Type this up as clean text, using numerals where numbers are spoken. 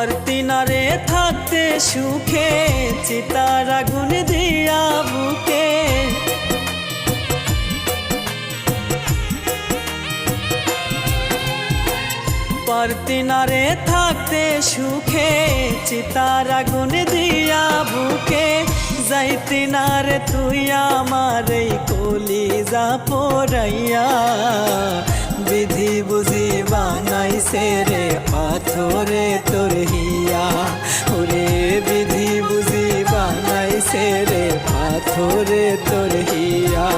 পারতি না রে থাকতে সুখে চিতার আগুন দিয়া বুকে পারতি না রে থাকতে সুখে চিতার আগুন দিয়া বুকে যাইতি না রে তুই আমার এই কলিজা পোড়াইয়া বিধি বুঝি বানাইছে রে পাথরে তোর হিয়া ওরে বিধি বুঝি বানাইছে রে পাথরে তোর হিয়া।